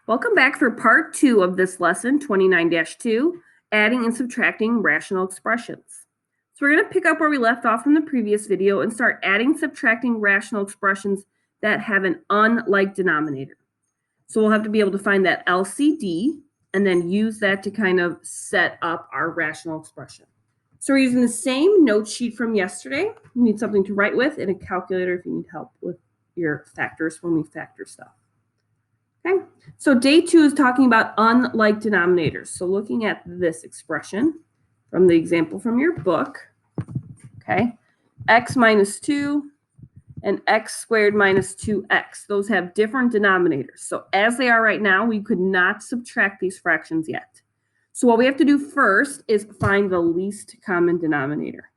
Welcome back for part 2 of this lesson, 29-2, adding and subtracting rational expressions. So we're going to pick up where we left off from the previous video and start adding, subtracting rational expressions that have an unlike denominator. So we'll have to be able to find that LCD and then use that to kind of set up our rational expression. So we're using the same note sheet from yesterday. You need something to write with and a calculator if you need help with your factors when we factor stuff. Okay, so day 2 is talking about unlike denominators. So looking at this expression from the example from your book, okay, x minus 2 and x squared minus 2x. Those have different denominators. So as they are right now, we could not subtract these fractions yet. So what we have to do first is find the least common denominator.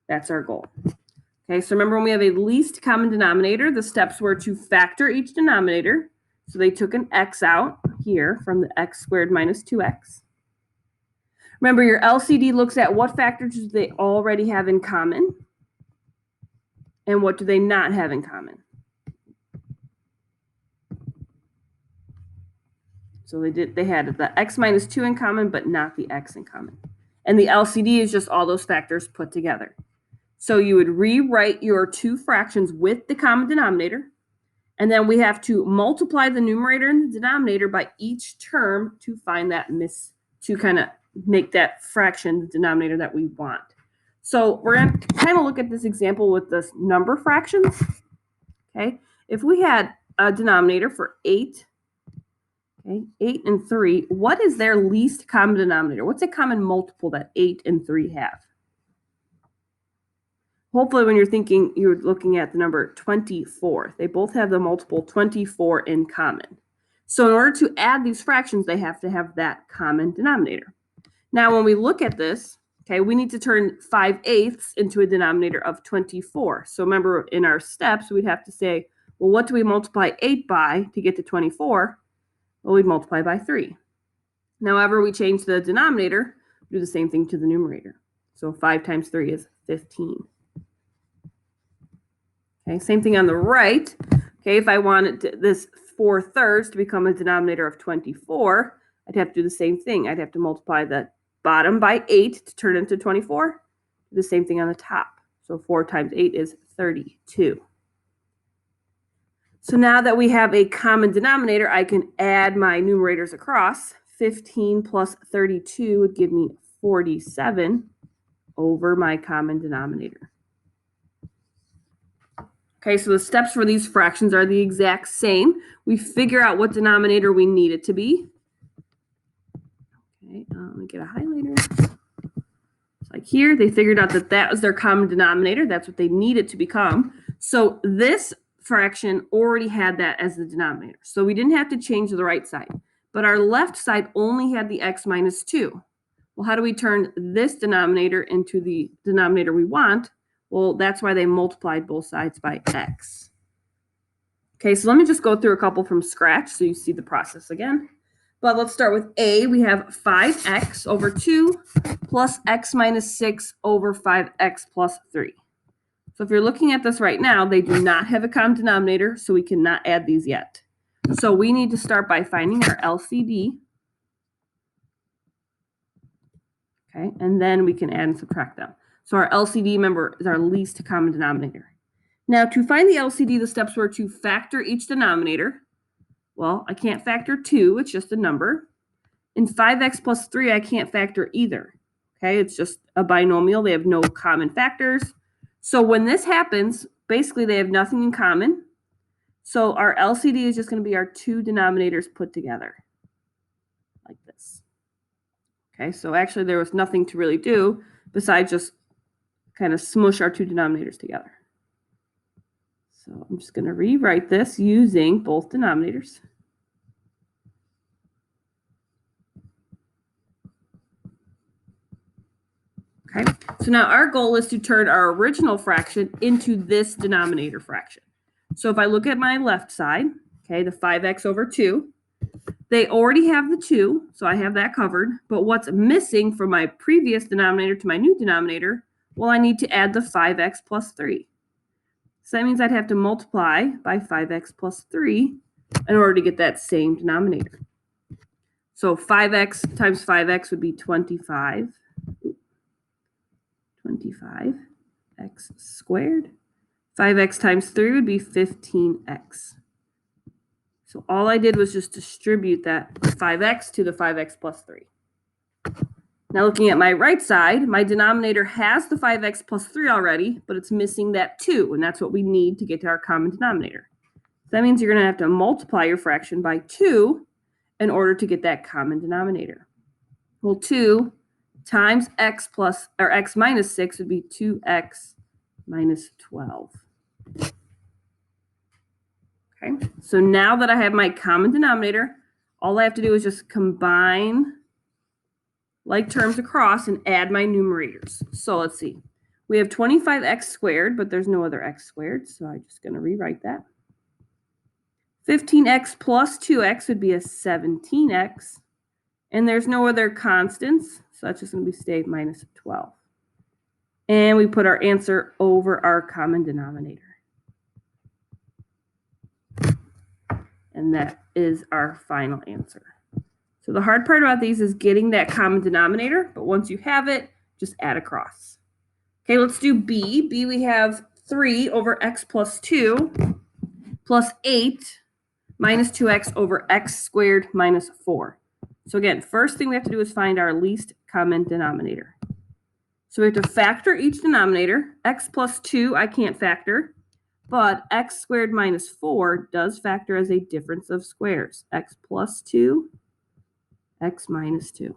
That's our goal. Okay, so remember when we have a least common denominator, the steps were to factor each denominator. So they took an x out here from the x squared minus 2x. Remember, your LCD looks at what factors do they already have in common and what do they not have in common. So they had the x minus 2 in common, but not the x in common. And the LCD is just all those factors put together. So you would rewrite your two fractions with the common denominator. And then we have to multiply the numerator and the denominator by each term to find that to kind of make that fraction the denominator that we want. So we're going to kind of look at this example with the number fractions. Okay, if we had a denominator for 8, okay, 8 and 3, what is their least common denominator? What's a common multiple that 8 and 3 have? Hopefully when you're thinking, you're looking at the number 24. They both have the multiple 24 in common. So in order to add these fractions, they have to have that common denominator. Now when we look at this, okay, we need to turn 5/8 into a denominator of 24. So remember in our steps, we'd have to say, well, what do we multiply 8 by to get to 24? Well, we'd multiply by 3. Now, whenever we change the denominator, we do the same thing to the numerator. So 5 times 3 is 15. Okay, same thing on the right. Okay, if I wanted this 4/3 to become a denominator of 24, I'd have to do the same thing. I'd have to multiply the bottom by 8 to turn it into 24. Do the same thing on the top. So 4 times 8 is 32. So now that we have a common denominator, I can add my numerators across. 15 plus 32 would give me 47 over my common denominator. Okay, so the steps for these fractions are the exact same. We figure out what denominator we need it to be. Okay, let me get a highlighter. Like here, they figured out that that was their common denominator. That's what they needed to become. So this fraction already had that as the denominator. So we didn't have to change the right side. But our left side only had the x minus 2. Well, how do we turn this denominator into the denominator we want? Well, that's why they multiplied both sides by x. Okay, so let me just go through a couple from scratch so you see the process again. But let's start with A. We have 5x over 2 plus x minus 6 over 5x plus 3. So if you're looking at this right now, they do not have a common denominator, so we cannot add these yet. So we need to start by finding our LCD. Okay, and then we can add and subtract them. So our LCD, remember, is our least common denominator. Now, to find the LCD, the steps were to factor each denominator. Well, I can't factor 2. It's just a number. And 5x plus 3, I can't factor either. Okay, it's just a binomial. They have no common factors. So when this happens, basically they have nothing in common. So our LCD is just going to be our two denominators put together, like this. Okay, so actually there was nothing to really do besides just kind of smush our two denominators together. So I'm just going to rewrite this using both denominators. Okay, so now our goal is to turn our original fraction into this denominator fraction. So if I look at my left side, okay, the 5x over 2, they already have the 2, so I have that covered. But what's missing from my previous denominator to my new denominator? Well, I need to add the 5x plus 3. So that means I'd have to multiply by 5x plus 3 in order to get that same denominator. So 5x times 5x would be 25. 25x squared. 5x times 3 would be 15x. So all I did was just distribute that 5x to the 5x plus 3. Now looking at my right side, my denominator has the 5x plus 3 already, but it's missing that 2, and that's what we need to get to our common denominator. So that means you're going to have to multiply your fraction by 2 in order to get that common denominator. Well, 2 times x plus, or x minus 6 would be 2x minus 12. Okay, so now that I have my common denominator, all I have to do is just combine like terms across and add my numerators. So let's see. We have 25x squared, but there's no other x squared, so I'm just going to rewrite that. 15x plus 2x would be a 17x, and there's no other constants, so that's just going to be stay minus 12. And we put our answer over our common denominator. And that is our final answer. So the hard part about these is getting that common denominator, but once you have it, just add across. Okay, let's do B. B, we have 3 over x plus 2 plus 8 minus 2x over x squared minus 4. So again, first thing we have to do is find our least common denominator. So we have to factor each denominator. X plus 2 I can't factor, but x squared minus 4 does factor as a difference of squares. X plus 2, x minus 2.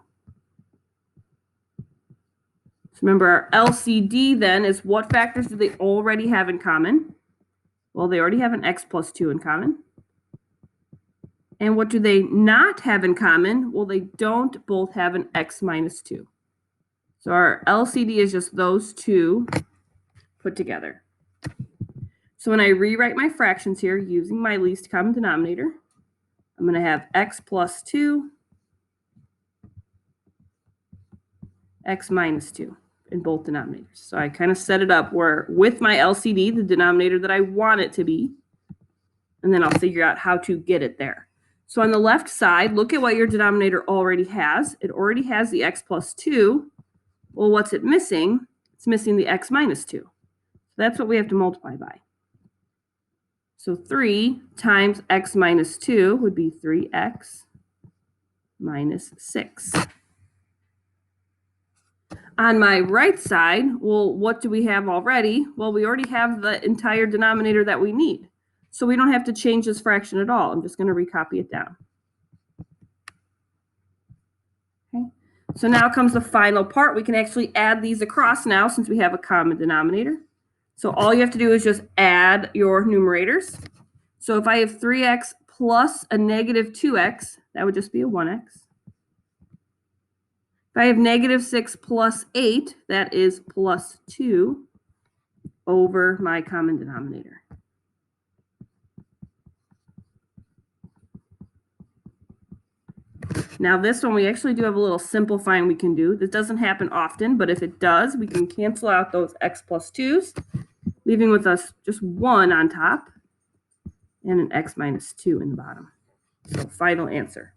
So remember, our LCD then is what factors do they already have in common? Well, they already have an x plus 2 in common. And what do they not have in common? Well, they don't both have an x minus 2. So our LCD is just those two put together. So when I rewrite my fractions here using my least common denominator, I'm going to have x plus 2, x minus 2 in both denominators. So I kind of set it up where with my LCD, the denominator that I want it to be, and then I'll figure out how to get it there. So on the left side, look at what your denominator already has. It already has the x plus 2. Well, what's it missing? It's missing the x minus 2. So that's what we have to multiply by. So 3 times x minus 2 would be 3x minus 6. On my right side, well, what do we have already? Well, we already have the entire denominator that we need. So we don't have to change this fraction at all. I'm just going to recopy it down. Okay. So now comes the final part. We can actually add these across now since we have a common denominator. So all you have to do is just add your numerators. So if I have 3x plus a negative 2x, that would just be a 1x. If I have negative 6 plus 8, that is plus 2 over my common denominator. Now this one, we actually do have a little simplifying we can do. This doesn't happen often, but if it does, we can cancel out those x plus 2's, leaving with us just 1 on top and an x minus 2 in the bottom. So final answer.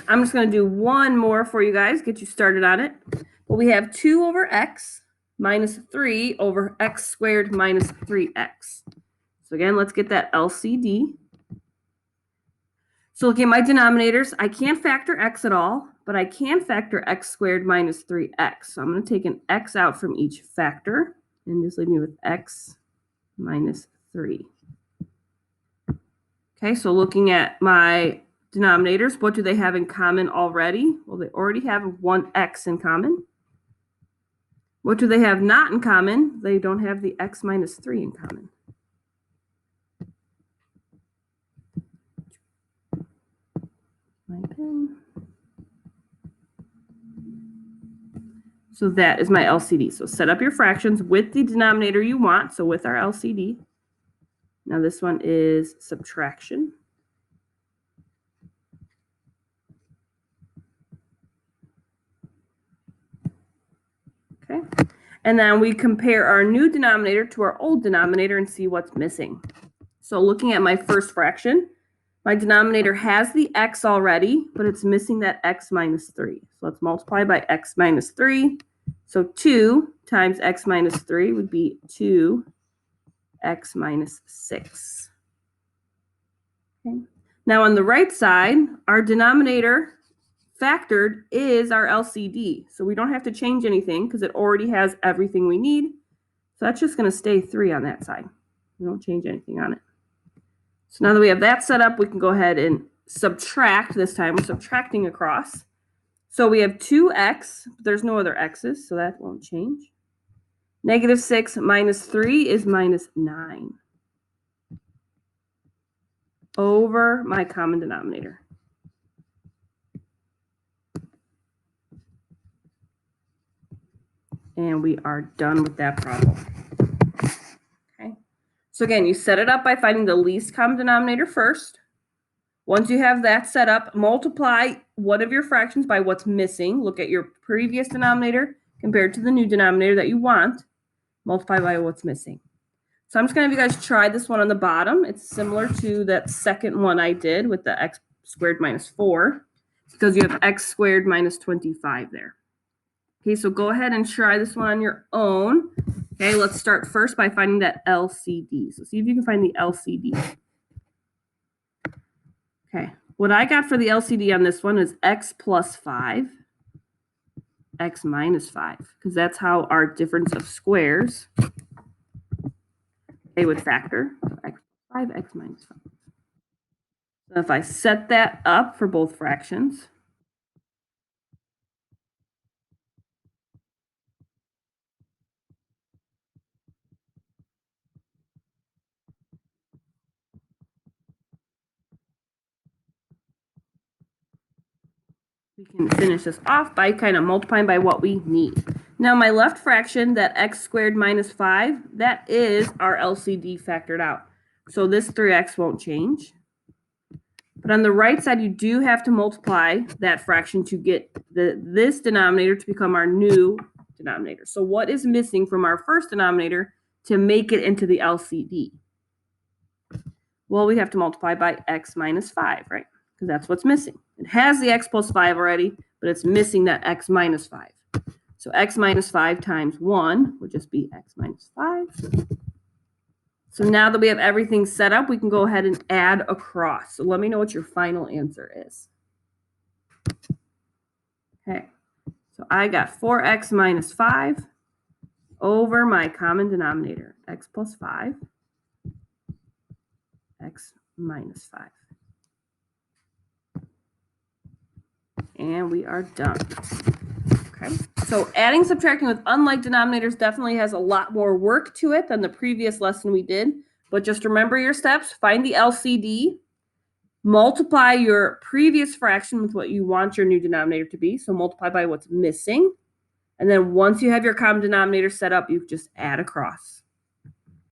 I'm just going to do one more for you guys, get you started on it. Well, we have 2 over x minus 3 over x squared minus 3x. So again, let's get that LCD. So look at my denominators. I can't factor x at all, but I can factor x squared minus 3x. So I'm going to take an x out from each factor and just leave me with x minus 3. Okay, so looking at my denominators, what do they have in common already? Well, they already have 1x in common. What do they have not in common? They don't have the x minus 3 in common. My pen. So that is my LCD. So set up your fractions with the denominator you want. So with our LCD. Now this one is subtraction. Okay. And then we compare our new denominator to our old denominator and see what's missing. So looking at my first fraction, My denominator has the x already, but it's missing that x minus 3. So let's multiply by x minus 3. So 2 times x minus 3 would be 2x minus 6. Okay. Now on the right side, our denominator factored is our LCD. So we don't have to change anything because it already has everything we need. So that's just going to stay 3 on that side. We don't change anything on it. So now that we have that set up, we can go ahead and subtract this time. We're subtracting across. So we have 2x, but there's no other x's, so that won't change. Negative 6 minus 3 is minus 9 over my common denominator. And we are done with that problem. Okay. So again, you set it up by finding the least common denominator first. Once you have that set up, multiply one of your fractions by what's missing. Look at your previous denominator compared to the new denominator that you want. Multiply by what's missing. So I'm just going to have you guys try this one on the bottom. It's similar to that second one I did with the x squared minus 4 because you have x squared minus 25 there. Okay, so go ahead and try this one on your own. Okay, let's start first by finding that LCD. So see if you can find the LCD. Okay, what I got for the LCD on this one is x plus 5, x minus 5, because that's how our difference of squares, they would factor. So x plus 5, x minus 5. So if I set that up for both fractions, we can finish this off by kind of multiplying by what we need. Now my left fraction, that x squared minus 5, that is our LCD factored out. So this 3x won't change. But on the right side, you do have to multiply that fraction to get this denominator to become our new denominator. So what is missing from our first denominator to make it into the LCD? Well, we have to multiply by x minus 5, right? Because that's what's missing. It has the x plus 5 already, but it's missing that x minus 5. So x minus 5 times 1 would just be x minus 5. So now that we have everything set up, we can go ahead and add across. So let me know what your final answer is. Okay, so I got 4x minus 5 over my common denominator, x plus 5, x minus 5. And we are done. Okay, so adding, subtracting with unlike denominators definitely has a lot more work to it than the previous lesson we did. But just remember your steps. Find the LCD. Multiply your previous fraction with what you want your new denominator to be. So multiply by what's missing. And then once you have your common denominator set up, you just add across.